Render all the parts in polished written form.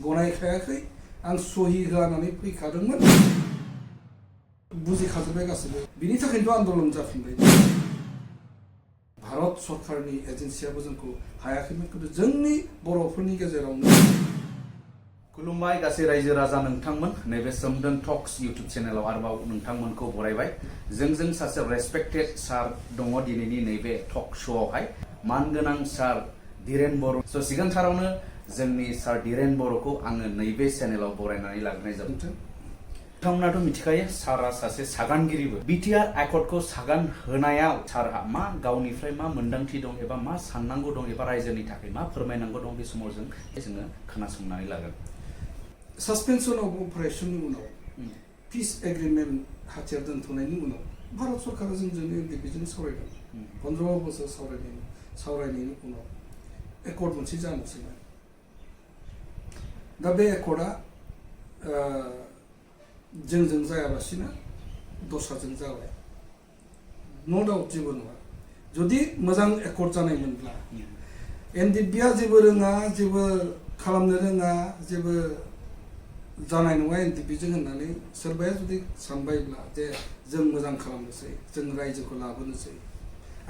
गनायखायाखै आं सहि होनानै फैखादोंमोन बुजिखाजोब्बाय गासैबो बिनि थाखायनोथ' आन्दलन जाफिनबाय भारत सरकारनि एजेन्सियाबो जोंखौ हायाखैमोन खिन्थु जोंनि बर'फोरनि गेजेरावनो खुलुमबाय गासै रायजो राजा नोंथांमोन नैबे सोमदोन टक्स इउट्युब चेनेलाव आरोबाव नोंथांमोनखौ बरायबाय जों सासे रेसपेक्टेड सार दङ दिनैनि नैबे टक श'आवहाय मानगोनां सार धीरेन बर' स' सिगांथारावनो जोंनि सार धीरेन बर'खौ आङो नैबे चेनेलाव बरायनानै लाग्रोनाय जादों नोंथांमोनाथ' मिथिखायो सारा सासे सागानगिरिबो बिटिआर एकर्डखौ सागान होनायाव सारहा मा गावनिफ्राय मा मोन्दांथि दं एबा मा साननांगौ दं एबा रायजोनि थाखाय मा फोरमायनांगौ दं बे समाव जोङो खोनासंनानै लागोन सस्पेंशन अफ अपारेशननि उनाव पीस एग्रीमेंट हाथियार दोनथ'नायनि उनाव भारत सरकारा जोंजों NDFB सावरायदों 15 बोसोर सावरायनायनि उनाव एकर्ड मोनसे जानोसैमोन दा बे एकर्डआ जोंजों जायालासिनो दस्राजों जाबाय नो डाउट जेबो नङा जुदि मोजां एकर्ड जानायमोनब्ला NDFBआ जेबो रोङा जेबो खालामनो रोङा जेबो जानाय नङा NDFBजों होननानै सोरबाया जुदि सानबायब्ला जे जों मोजां खालामनोसै जों रायजोखौ लाबोनोसै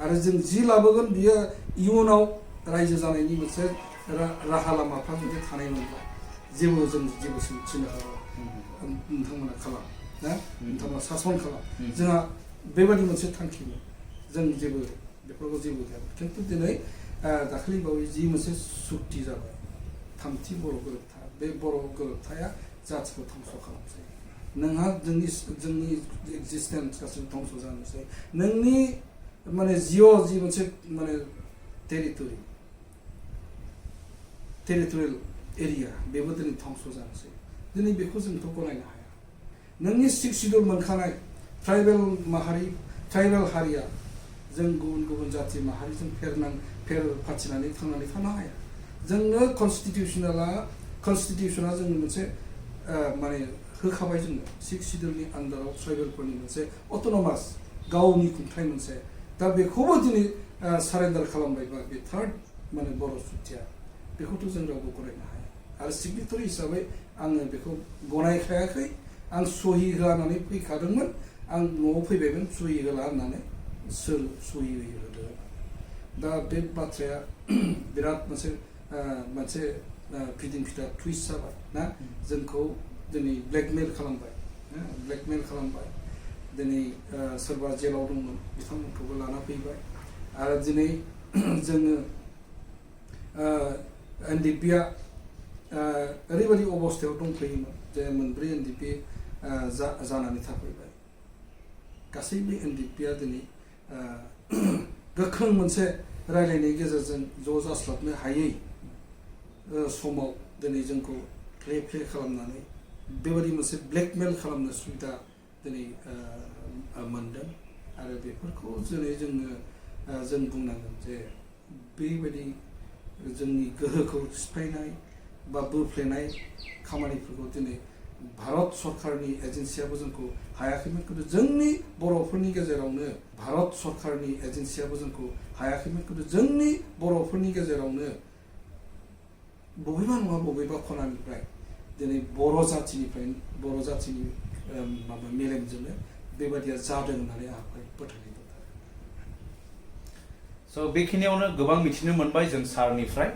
आरो जों जि लाबोगोन बियो इयुनाव रायजो जानायनि मोनसे राहा लामाफ्रा जुदि थानायमोनब्ला जेबो सिन्था नोंथांमोना खालाम ना नोंथांमोना सासन खालाम जोंहा बेबादि मोनसे थांखिमोन जों जेबो बेफोरखौ जेबो गैया खिन्थु दिनै दाखालि बावै जि मोनसे सुक्ति जाबाय थामथि बर' गोरोबथा बे बर' गोरोबथाया जाथिखौ धंस खालामसै नोंहा जोंनि एक्जिस्टेन्स गासिबो धंस जानोसै नोंनि माने जि मोनसे माने टेरिटरियेल एरिया बेबो दिनै धंस जानोसै दिनै बेखौ जोंथ' गनायनो हाया नोंनि 6 शिड्युल मोनखानाय ट्राइबेल हारिया जों गुबुन जाथि माहारिजों फेर फाथिनानै थांनानै थानो हाया जोंनो कनस्टिटिउसना जोंनो मोनसे माने होखाबाय जोंनो 6 शिड्युलनि आन्दाराव ट्राइबेलफोरनि मोनसे अट'नमास गावनि खुंथाय मोनसे दा बेखौबो दिनै सारेन्डार खालामबायबा बे थार्ड माने बर' सुक्तिया बेखौथ' जों रावबो गनायनो हाया आरो सिगनेटरि हिसाबै आङो बेखौ गनायखायाखै आं सहि होनानै फैखादोंमोन आं न'आव फैबायमोन सहि होला होननानै सोर सहि होदो दा बे बाथ्राया बिराद मोनसे फिदिं फिदा टुइस्ट जाबाय ना जोंखौ दिनै ब्लेकमेल खालामबाय दिनै सोरबा जेलाव दंमोन बिथांमोनखौबो लाना फैबाय आरो दिनै जोङो NDFBआ ओरैबायदि अबस्थायाव दंफैयोमोन जे मोनब्रै NDFB जानानै थाफैबाय गासैबो NDFBआ दिनै गोख्रों मोनसे रायलायनायनि गेजेरजों ज' जास्लाबनो हायै समाव दिनै जोंखौ प्ले खालामनानै बेबायदि मोनसे ब्लेकमेल खालामनो सुबिदा दिनै मोनदों आरो बेफोरखौ दिनै जों बुंनांगोन जे बेबायदि जोंनि गोहोखौ सिफायनाय बा बोफ्लेनाय खामानिफोरखौ दिनै भारत सरकारनि एजेन्सियाबो जोंखौ हायाखैमोन खिन्थु जोंनि बर'फोरनि गेजेरावनो भारत सरकारनि एजेन्सियाबो जोंखौ हायाखैमोन खिन्थु जोंनि बर'फोरनि गेजेरावनो बबेबा नङा बबेबा खनानिफ्राय दिनै बर' जाथिनि माबा मेलेमजोंनो बेबादिया जादों होननानै आंहा फोथायनाय दं स' बेखिनियावनो गोबां मिथिनो मोनबाय जों सारनिफ्राय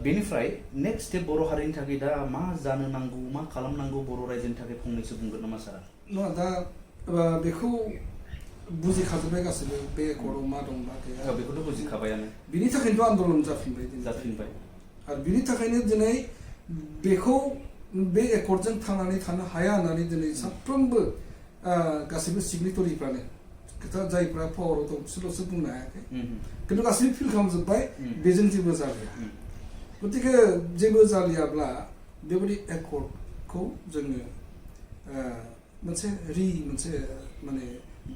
बेनिफ्राय नेक्स्ट स्टेप बर' हारिनि थाखाय दा मा जानो नांगौ मा खालामनांगौ बर' रायजोनि थाखाय फंनैसो बुंगोन नामा सारा नङा दा बेखौ बुजिखाजोब्बाय गासैबो बे एकर्डआव मा दं मा गैया बेखौथ' बुजिखाबायानो बिनि थाखायनोथ' आन्दलन जाफिनबाय आरो बिनि थाखायनो दिनै बेखौ बे एकर्डजों थांनानै थानो हाया होननानै दिनै साफ्रोमबो गासैबो सिगनेटरिफ्रानो जायफ्रा पावाराव दं बिसोरल'सो बुंनो हायाखै खिन्थु गासैबो फिल खालामजोब्बाय बेजों जेबो जालिया गतिके जेबो जालियाब्ला बेबायदि एकर्डखौ जोङो मोनसे माने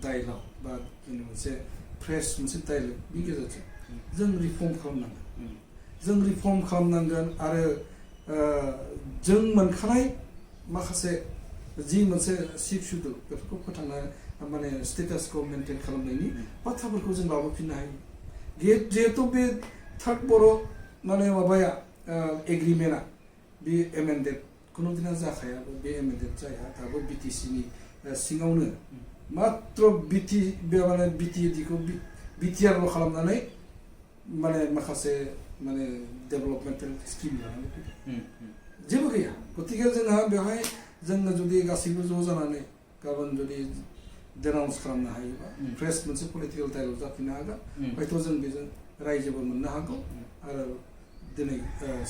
डायलग बा मोनसे फ्रेश मोनसे डायलगनि गेजेरजों जों रिफर्म खालामनांगोन आरो जों मोनखानाय माखासे जि मोनसे 6 शिड्युल बेफोरखौ फोथांना माने स्टेटासखौ मेनटेन खालामनायनि बाथ्राफोरखौ जों लाबोफिननो हायो जिहेतु बे थार्ड बर' माने माबाया एग्रिमेन्टआ बे एमेन्डेड कुनु दिना जाखाया बे एमेन्डेड जाया दाबो बिटिसिनि सिङावनो मात्र बिटि बे माने बिटिएडिखौ बिटिआरल' खालामनानै माने माखासे माने डेभेलपमेन्टेल स्किम लानानै फैदों जेबो गैया गतिके जोंहा बेवहाय जोङो जुदि गासैबो ज' जानानै गाबोन जुदि डेनाउन्स खालामनो हायोबा फ्रेश मोनसे पलिटिकेल डायलग जाफिननो हागोन हयथ' जों बेजों रायजोबो मोननो हागौ आरो दिनै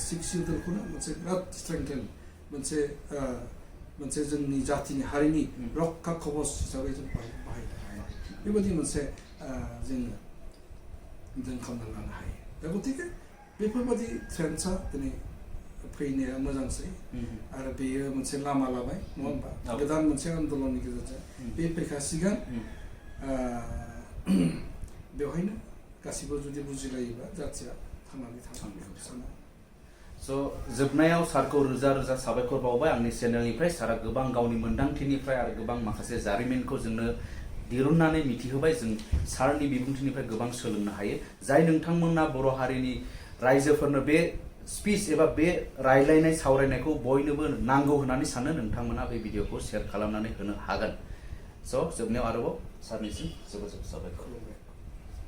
सिक्समदनखौनो मोनसे बिराद स्ट्रेंथेन मोनसे जोंनि जातिनि हारिनि रक्षा कवच हिसाबै जों बाहायनो हायो बेबायदि मोनसे जों खालामना लानो हायो दा गतिके बेफोरबायदि ट्रेन्ड्सआ दिनै फैनाया मोजांसै आरो बेयो मोनसे लामा लाबाय नङा होमबा गोदान मोनसे आन्दलननि गेजेरजों बे फैखासिगोन बेवहायनो गासिबो जुदि बुजिलायोबा जातिया थांनानै थागोन बेखौ सानो स' जोबनायाव सारखौ रोजा रोजा साबायखर बावबाय आंनि चेनेलनिफ्राय सारा गोबां गावनि मोन्दांथिनिफ्राय आरो गोबां माखासे जारिमिनखौ जोंनो दिरुननानै मिथिहोबाय जों सारनि बिबुंथिनिफ्राय गोबां सोलोंनो हायो जाय नोंथांमोना बर' हारिनि रायजोफोरनो बे स्पिच एबा बे रायलायनाय सावरायनायखौ बयनोबो नांगौ होननानै सानो नोंथांमोना बे भिडिअखौ शेयार खालामनानै होनो हागोन स' जोबनायाव आरोबाव सारनिसिम जोबोद जोबोद साबायखर